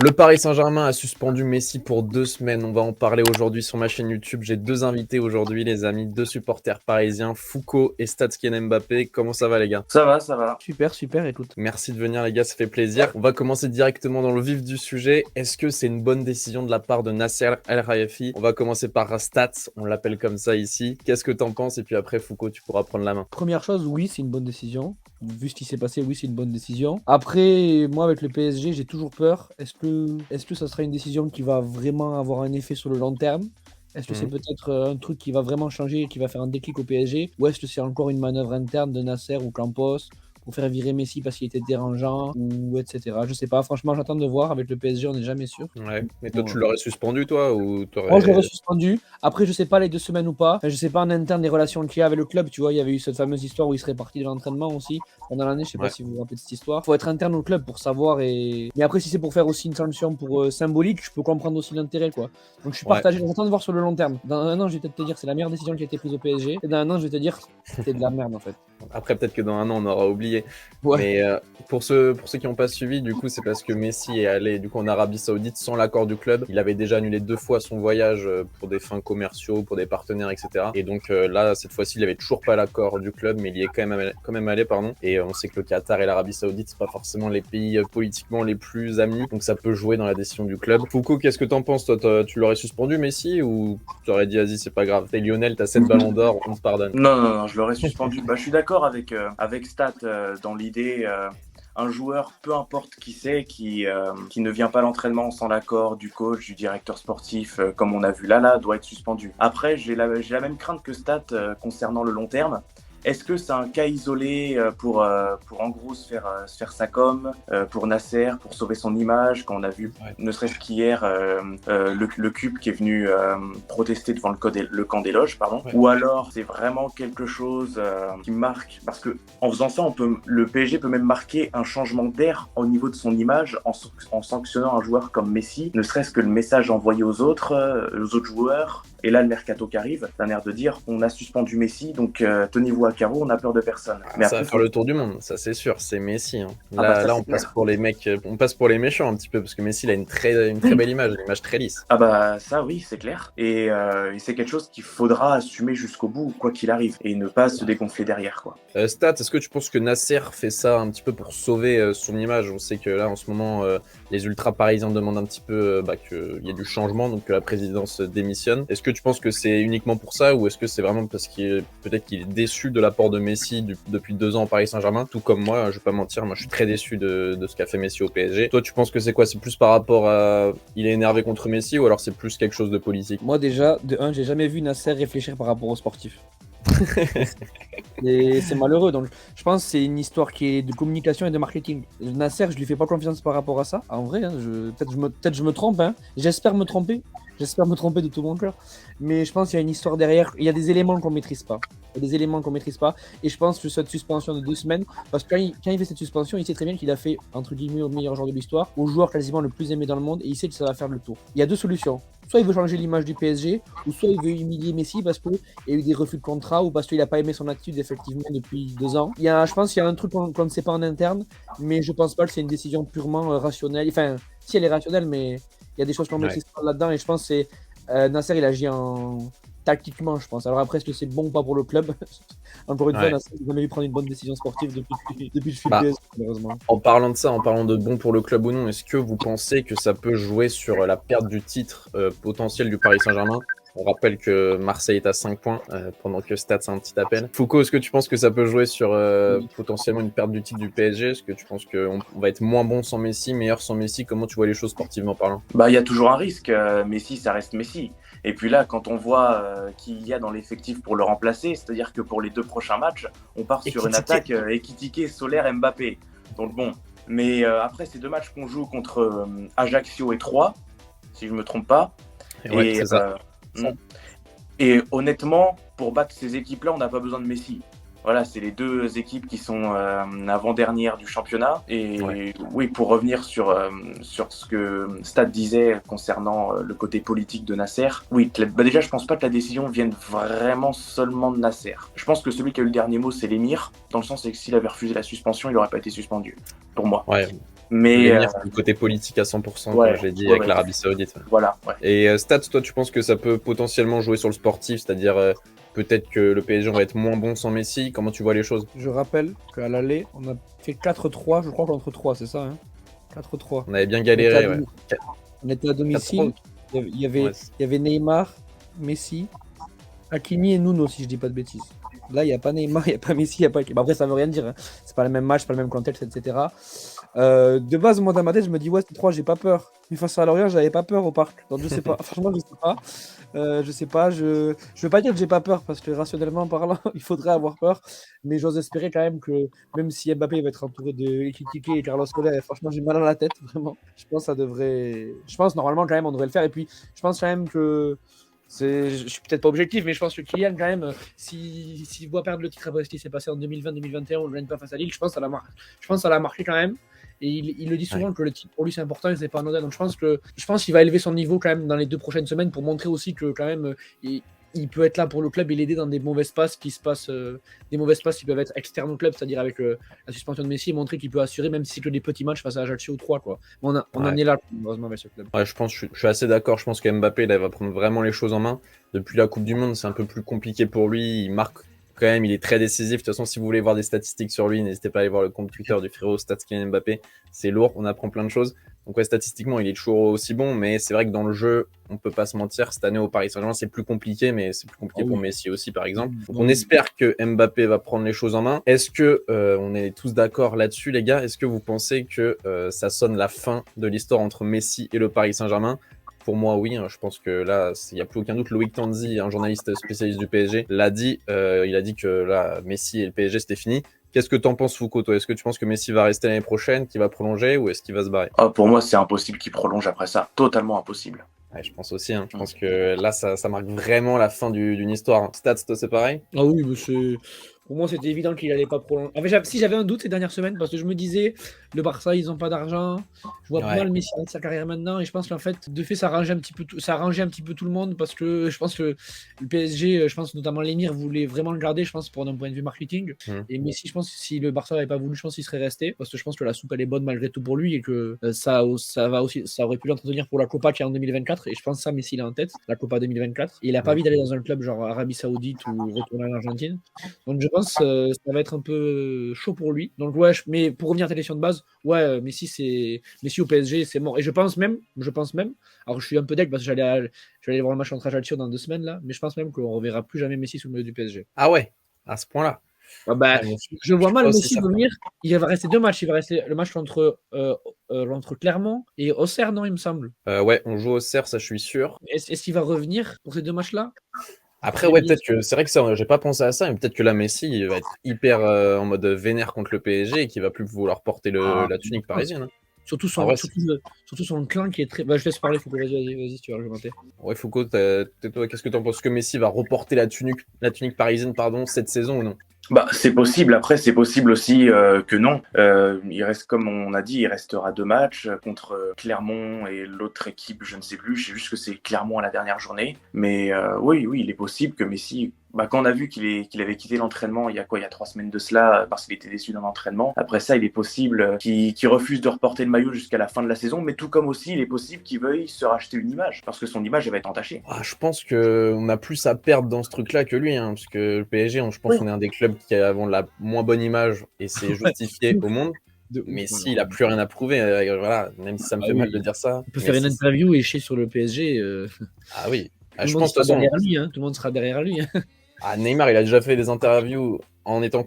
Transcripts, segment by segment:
Le Paris Saint-Germain a suspendu Messi pour 2 semaines. On va en parler aujourd'hui sur ma chaîne YouTube. J'ai 2 invités aujourd'hui, les amis, 2 supporters parisiens, Foucault et Statsken Mbappé. Comment ça va, les gars? Ça va, ça va. Super, super, écoute. Merci de venir, les gars, ça fait plaisir. On va commencer directement dans le vif du sujet. Est-ce que c'est une bonne décision de la part de Nasser El-Khelaifi? On va commencer par Stats, on l'appelle comme ça ici. Qu'est-ce que t'en penses? Et puis après, Foucault, tu pourras prendre la main. Première chose, oui, c'est une bonne décision. Vu ce qui s'est passé, oui, c'est une bonne décision. Après, moi, avec le PSG, j'ai toujours peur. Est-ce que ça sera une décision qui va vraiment avoir un effet sur le long terme? Est-ce que c'est peut-être un truc qui va vraiment changer, qui va faire un déclic au PSG? Ou est-ce que c'est encore une manœuvre interne de Nasser ou Campos pour faire virer Messi parce qu'il était dérangeant, ou etc. Je sais pas, franchement, j'attends de voir. Avec le PSG, on n'est jamais sûr. Ouais. Mais toi, Bon, tu l'aurais suspendu, toi, ou moi, je l'aurais t'aurais... suspendu. Après, je sais pas les 2 semaines ou pas. Enfin, je sais pas en interne les relations qu'il y a avec le club. Tu vois, il y avait eu cette fameuse histoire où il serait parti de l'entraînement aussi pendant l'année. Je sais pas Ouais. si vous vous rappelez de cette histoire. Faut être interne au club pour savoir. Mais après, si c'est pour faire aussi une sanction pour symbolique, je peux comprendre aussi l'intérêt, quoi. Donc, je suis Ouais. partagé. J'attends de voir sur le long terme. Dans un an, je vais peut-être te dire c'est la meilleure décision qui a été prise au PSG. Et dans un an, je vais te dire c'est de la merde en fait. Après, peut-être que dans un an, on aura oublié. Ouais. Mais pour ceux qui n'ont pas suivi, du coup, c'est parce que Messi est allé du coup en Arabie Saoudite sans l'accord du club. Il avait déjà annulé 2 fois son voyage pour des fins commerciaux, pour des partenaires, etc. Et donc là, cette fois-ci, il avait toujours pas l'accord du club, mais il y est quand même allé, pardon. Et on sait que le Qatar et l'Arabie Saoudite, c'est pas forcément les pays politiquement les plus amis, donc ça peut jouer dans la décision du club. Foucault, qu'est-ce que t'en penses, toi? Tu l'aurais suspendu, Messi, ou tu aurais dit, vas-y, c'est pas grave, t'es Lionel, t'as 7 ballons d'or, on te pardonne? Non, je l'aurais suspendu. Je suis d'accord avec Stat dans l'idée. Un joueur, peu importe qui c'est, qui ne vient pas à l'entraînement sans l'accord du coach, du directeur sportif, comme on a vu là, doit être suspendu. Après, j'ai la même crainte que Stat concernant le long terme. Est-ce que c'est un cas isolé pour en gros se faire sa com, pour Nasser, pour sauver son image, quand on a vu, ne serait-ce qu'hier, le CUP qui est venu protester devant le camp des loges, pardon. Ouais. Ou alors c'est vraiment quelque chose qui marque, parce que en faisant ça, le PSG peut même marquer un changement d'air au niveau de son image en sanctionnant un joueur comme Messi, ne serait-ce que le message envoyé aux autres joueurs. Et là, le mercato qui arrive, d'un air de dire on a suspendu Messi, donc tenez-vous à carreau, on n'a peur de personne. Mais ça va faire le tour du monde, ça c'est sûr, c'est Messi. Hein. Là, on passe pour les mecs, on passe pour les méchants un petit peu, parce que Messi il a une très belle image, une image très lisse. Ah bah ça oui, c'est clair. Et c'est quelque chose qu'il faudra assumer jusqu'au bout, quoi qu'il arrive, et ne pas se dégonfler derrière, quoi. Stat, est-ce que tu penses que Nasser fait ça un petit peu pour sauver son image? On sait que là, en ce moment, les ultras parisiens demandent un petit peu qu'il y ait du changement, donc que la présidence démissionne. Est-ce que tu penses que c'est uniquement pour ça, ou est-ce que c'est vraiment parce qu'il peut-être qu'il est déçu de l'apport de Messi depuis 2 ans au Paris Saint-Germain, tout comme moi, je vais pas mentir, moi je suis très déçu de ce qu'a fait Messi au PSG. Toi, tu penses que c'est quoi? C'est plus par rapport à il est énervé contre Messi, ou alors c'est plus quelque chose de politique? Moi déjà, de un, j'ai jamais vu Nasser réfléchir par rapport aux sportifs. Et c'est malheureux, donc je pense que c'est une histoire qui est de communication et de marketing. Nasser, je lui fais pas confiance par rapport à ça, en vrai, hein, peut-être je me trompe, hein. J'espère me tromper de tout mon cœur, mais je pense qu'il y a une histoire derrière, il y a des éléments qu'on maîtrise pas. Et je pense que cette suspension de 2 semaines, parce que quand il fait cette suspension, il sait très bien qu'il a fait, entre guillemets, au meilleur joueur de l'histoire, au joueur quasiment le plus aimé dans le monde, et il sait que ça va faire le tour. Il y a 2 solutions. Soit il veut changer l'image du PSG, ou soit il veut humilier Messi parce qu'il y a eu des refus de contrat, ou parce qu'il n'a pas aimé son attitude effectivement depuis 2 ans. Je pense qu'il y a un truc qu'on ne sait pas en interne, mais je pense pas que c'est une décision purement rationnelle. Enfin, si elle est rationnelle, mais il y a des choses qu'on maîtrise pas là-dedans, et je pense que c'est Nasser, il agit tactiquement, je pense. Alors après, est-ce que c'est bon ou pas pour le club? Encore une fois, Nasser n'a jamais eu prendre une bonne décision sportive depuis que je suis PSG, malheureusement. En parlant de ça, en parlant de bon pour le club ou non, est-ce que vous pensez que ça peut jouer sur la perte du titre potentiel du Paris Saint-Germain? On rappelle que Marseille est à 5 points, pendant que Stats a un petit appel. Foucault, est-ce que tu penses que ça peut jouer sur potentiellement une perte du titre du PSG? Est-ce que tu penses qu'on va être moins bon sans Messi, meilleur sans Messi? Comment tu vois les choses sportivement parlant? Bah, il y a toujours un risque. Messi, ça reste Messi. Et puis là, quand on voit qui il y a dans l'effectif pour le remplacer, c'est-à-dire que pour les 2 prochains matchs, on part sur une attaque Ekitike, Solaire, Mbappé. Donc bon, mais après ces 2 matchs qu'on joue contre Ajaccio et Troyes, si je me trompe pas. Ouais, c'est ça. Et honnêtement, pour battre ces équipes-là, on n'a pas besoin de Messi. Voilà, c'est les 2 équipes qui sont avant-dernières du championnat. Et oui, pour revenir sur ce que Stade disait concernant le côté politique de Nasser, oui, déjà, je pense pas que la décision vienne vraiment seulement de Nasser. Je pense que celui qui a eu le dernier mot, c'est l'émir, dans le sens que s'il avait refusé la suspension, il n'aurait pas été suspendu, pour moi. Ouais. Mais venir sur le côté politique à 100%, ouais, comme je l'ai dit, ouais, avec ouais. l'Arabie Saoudite. Voilà, ouais. Et Stats, toi, tu penses que ça peut potentiellement jouer sur le sportif, c'est-à-dire peut-être que le PSG va être moins bon sans Messi? Comment tu vois les choses? Je rappelle qu'à l'aller, on a fait 4-3, je crois, contre 3, c'est ça, hein? 4-3. On avait bien On était à galéré, ouais. domi- on était à domicile. 4-3. Il Ouais. y avait Neymar, Messi, Hakimi et Nuno, si je dis pas de bêtises. Là, il n'y a pas Neymar, il n'y a pas Messi, il n'y a pas Hakimi. Bah, après, ça veut rien dire, hein. C'est pas le même match, c'est pas le même contexte, etc. De base, moi, dans ma tête, je me dis, ouais, c'était 3, j'ai pas peur. Mais face à Lorient, j'avais pas peur au parc. Donc, je sais pas. Franchement, je sais pas. Je sais pas. Je veux pas dire que j'ai pas peur, parce que rationnellement parlant, il faudrait avoir peur. Mais j'ose espérer quand même que, même si Mbappé va être entouré de Ekitike et Carlos Soler, franchement, j'ai mal à la tête, vraiment. Je pense que ça devrait. Je pense, normalement, quand même, on devrait le faire. Et puis, je pense quand même que. Je suis peut-être pas objectif, mais je pense que Kylian, quand même, s'il voit perdre le titre après ce qui s'est passé en 2020-2021, on ne gagne pas face à Lille, je pense que ça l'a marqué quand même. Et il le dit souvent que le titre pour lui c'est important et c'est pas anodin. Donc je pense qu'il va élever son niveau quand même dans les 2 prochaines semaines pour montrer aussi que quand même il peut être là pour le club et l'aider dans des mauvais passes qui peuvent être externes au club, c'est-à-dire avec la suspension de Messi, et montrer qu'il peut assurer même si c'est que des petits matchs face à Ajaccio ou 3 quoi. On en est là heureusement avec ce club. Ouais, je suis assez d'accord. Je pense que Mbappé, là, il va prendre vraiment les choses en main. Depuis la Coupe du Monde, c'est un peu plus compliqué pour lui. Il marque quand même, il est très décisif. De toute façon, si vous voulez voir des statistiques sur lui, n'hésitez pas à aller voir le compte Twitter du frérot Stats Kylian Mbappé. C'est lourd, on apprend plein de choses. Donc ouais, statistiquement, il est toujours aussi bon, mais c'est vrai que dans le jeu, on peut pas se mentir. Cette année au Paris Saint-Germain, c'est plus compliqué, mais c'est plus compliqué pour Messi aussi, par exemple. Donc, on espère que Mbappé va prendre les choses en main. Est-ce que on est tous d'accord là-dessus, les gars? Est-ce que vous pensez que ça sonne la fin de l'histoire entre Messi et le Paris Saint-Germain? Pour moi, oui. Je pense que là, il n'y a plus aucun doute. Loïc Tanzi, un journaliste spécialiste du PSG, l'a dit. Il a dit que là, Messi et le PSG, c'était fini. Qu'est-ce que t'en penses, Foucault, toi? Est-ce que tu penses que Messi va rester l'année prochaine, qu'il va prolonger, ou est-ce qu'il va se barrer? Pour moi, c'est impossible qu'il prolonge après ça. Totalement impossible. Ouais, je pense aussi. Je pense que là, ça marque vraiment la fin d'une histoire. Stats, toi, c'est pareil? Ah oui, mais pour moi, c'était évident qu'il allait pas prolonger. En fait, si j'avais un doute ces dernières semaines, parce que je me disais, le Barça, ils ont pas d'argent. Je vois mal Messi arrêter sa carrière maintenant, et je pense qu'en fait, de fait, ça arrangeait un petit peu tout le monde, parce que je pense que le PSG, je pense notamment l'émir voulait vraiment le garder, je pense, pour d'un point de vue marketing. Et Messi, je pense que si le Barça n'avait pas voulu, je pense qu'il serait resté, parce que je pense que la soupe elle est bonne malgré tout pour lui, et que ça aurait pu l'entretenir pour la Copa qui est en 2024. Et je pense que ça, Messi il a en tête, la Copa 2024. Et il a pas envie d'aller dans un club genre Arabie Saoudite ou retourner en Argentine. Donc je pense que ça va être un peu chaud pour lui. Donc ouais, mais pour revenir à ta question de base, ouais, Messi au PSG, c'est mort. Et je pense même, alors je suis un peu deck parce que j'allais aller voir le match contre Ajaccio dans 2 semaines là, mais je pense même qu'on ne reverra plus jamais Messi sous le milieu du PSG. Ah ouais, à ce point-là. Je vois mal Messi venir. Il va rester 2 matchs. Il va rester le match entre Clermont et Auxerre, non, il me semble. Ouais, on joue Auxerre, ça je suis sûr. Est-ce qu'il va revenir pour ces 2 matchs-là? Après, ouais, peut-être que c'est vrai que ça, j'ai pas pensé à ça, mais peut-être que là, Messi il va être hyper en mode vénère contre le PSG et qu'il va plus vouloir porter la tunique parisienne. Surtout son clan qui est très. Je laisse parler, Foucault, vas-y, tu vas argumenter. Ouais, Foucault, toi, qu'est-ce que tu en penses? Que Messi va reporter la tunique parisienne, cette saison ou non? C'est possible. Après, c'est possible aussi que non. Il reste, comme on a dit, il restera 2 matchs contre Clermont et l'autre équipe, je ne sais plus. Je sais juste que c'est Clermont à la dernière journée. Mais oui, il est possible que Messi. Quand on a vu qu'il avait quitté l'entraînement il y a 3 semaines de cela parce qu'il était déçu d'un entraînement. Après ça, il est possible qu'il refuse de reporter le maillot jusqu'à la fin de la saison, mais tout comme aussi, il est possible qu'il veuille se racheter une image parce que son image elle va être entachée. Je pense qu'on a plus à perdre dans ce truc-là que lui, parce que le PSG, je pense qu'on est un des clubs qui avons la moins bonne image et c'est justifié au monde. Mais s'il a plus rien à prouver, voilà, même si ça me fait mal de dire ça. Il peut faire une interview et chier sur le PSG. Ah oui. Je pense que tout le monde sera derrière lui. Neymar, il a déjà fait des interviews en étant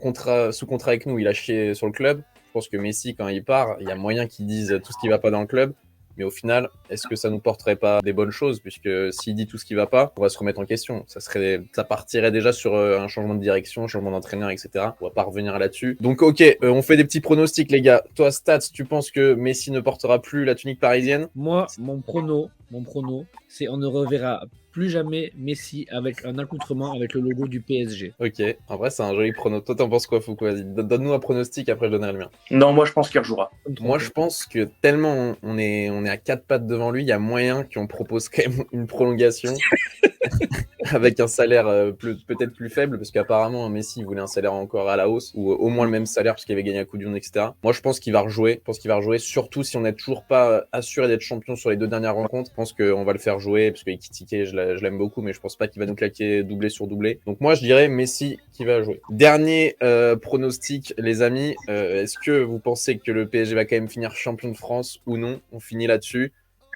sous contrat avec nous. Il a chié sur le club. Je pense que Messi, quand il part, il y a moyen qu'il dise tout ce qui va pas dans le club. Mais au final, est-ce que ça nous porterait pas des bonnes choses? Puisque s'il dit tout ce qui va pas, on va se remettre en question. Ça partirait déjà sur un changement de direction, un changement d'entraîneur, etc. On va pas revenir là-dessus. Donc ok, on fait des petits pronostics, les gars. Toi, Stats, tu penses que Messi ne portera plus la tunique parisienne? Moi, mon prono, c'est on ne reverra plus jamais Messi avec un accoutrement avec le logo du PSG. Ok, en vrai, c'est un joli prono. Toi, t'en penses quoi, Foucault? Vas-y, donne-nous un pronostic, après je donnerai le mien. Non, moi je pense qu'il rejouera. Moi, je pense que tellement on est à 4 pattes devant lui, il y a moyen qu'on propose quand même une prolongation. avec un salaire peut-être plus faible, parce qu'apparemment Messi voulait un salaire encore à la hausse, ou au moins le même salaire parce qu'il avait gagné la Coupe du Monde, etc. Moi je pense qu'il va rejouer, surtout si on n'est toujours pas assuré d'être champion sur les 2 dernières rencontres. Je pense qu'on va le faire jouer, parce que Ekitike, je l'aime beaucoup, mais je pense pas qu'il va nous claquer doublé sur doublé. Donc moi je dirais Messi qui va jouer. Dernier pronostic, les amis, est-ce que vous pensez que le PSG va quand même finir champion de France ou non? On finit là-dessus.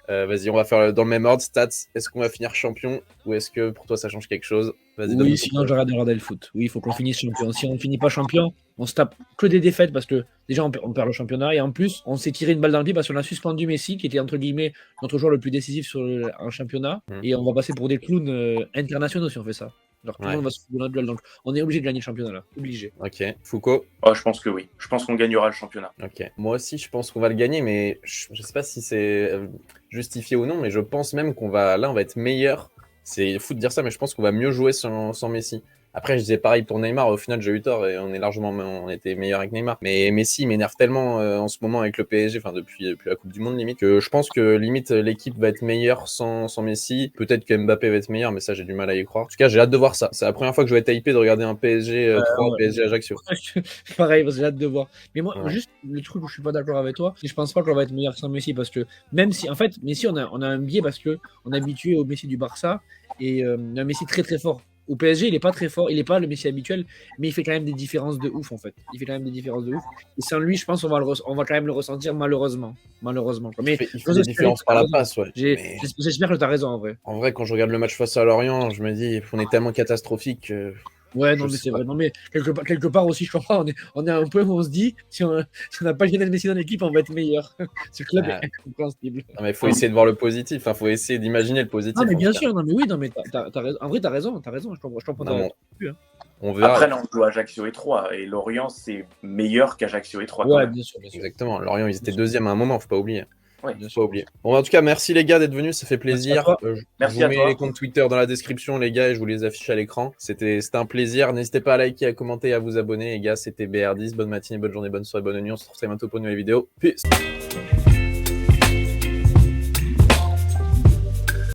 Vas-y, on va faire dans le même ordre. Stats, est-ce qu'on va finir champion ou est-ce que pour toi ça change quelque chose? Vas-y, Oui, sinon j'arrête de regarder le foot. Oui, il faut qu'on finisse champion. Si on ne finit pas champion, on se tape que des défaites parce que déjà on perd le championnat et en plus on s'est tiré une balle dans le pied parce qu'on a suspendu Messi qui était entre guillemets notre joueur le plus décisif sur un championnat et on va passer pour des clowns internationaux si on fait ça. Alors tout le monde va se foutre dans la gueule, donc on est obligé de gagner le championnat là, obligé. Ok, Foucault? Je pense que oui. Je pense qu'on gagnera le championnat. Ok, moi aussi je pense qu'on va le gagner, mais je sais pas si c'est justifié ou non, mais je pense même qu'on va être meilleur. C'est fou de dire ça, mais je pense qu'on va mieux jouer sans Messi. Après, je disais pareil pour Neymar. Au final, j'ai eu tort et on était meilleur avec Neymar. Mais Messi il m'énerve tellement en ce moment avec le PSG, enfin depuis la Coupe du Monde limite, que je pense que limite l'équipe va être meilleure sans Messi. Peut-être que Mbappé va être meilleur, mais ça j'ai du mal à y croire. En tout cas, j'ai hâte de voir ça. C'est la première fois que je vais être hypé de regarder un PSG 3 PSG Ajaccio. Pareil, j'ai hâte de voir. Mais moi, juste le truc où je suis pas d'accord avec toi, c'est que je pense pas qu'on va être meilleur sans Messi parce que même si, en fait, Messi, on a un biais parce que on est habitué au Messi du Barça et un Messi très très fort. Au PSG, il est pas très fort, il est pas le Messi habituel, mais il fait quand même des différences de ouf en fait. Il fait quand même des différences de ouf. Et sans lui, je pense qu'on va quand même le ressentir malheureusement. Mais il fait des différences par la passe, ouais. J'espère que tu as raison en vrai. En vrai, quand je regarde le match face à Lorient, je me dis on est tellement catastrophique. Ouais, non, mais c'est vrai. Non, mais quelque part aussi, je comprends. On est à un point où on se dit, si on n'a pas Lionel Messi dans l'équipe, on va être meilleur. Ce club est incompréhensible. Non, mais il faut essayer de voir le positif. Enfin, faut essayer d'imaginer le positif. Non, mais bien sûr. Non, mais oui, non, mais t'as raison. En vrai, t'as raison. Je comprends. Non, on verra. Après, là, on joue Ajaccio et 3. Et Lorient, c'est meilleur qu'Ajaccio et 3. Ouais, bien sûr. Exactement. Lorient, ils étaient deuxième à un moment, faut pas oublier. Ouais, pas oublier. Bon, en tout cas, merci les gars d'être venus, ça fait plaisir. Merci je vous mets les comptes Twitter dans la description, les gars, et je vous les affiche à l'écran. C'était un plaisir. N'hésitez pas à liker, à commenter, à vous abonner, les gars. C'était BR10. Bonne matinée, bonne journée, bonne soirée, bonne nuit. On se retrouve bientôt pour une nouvelle vidéo. Peace.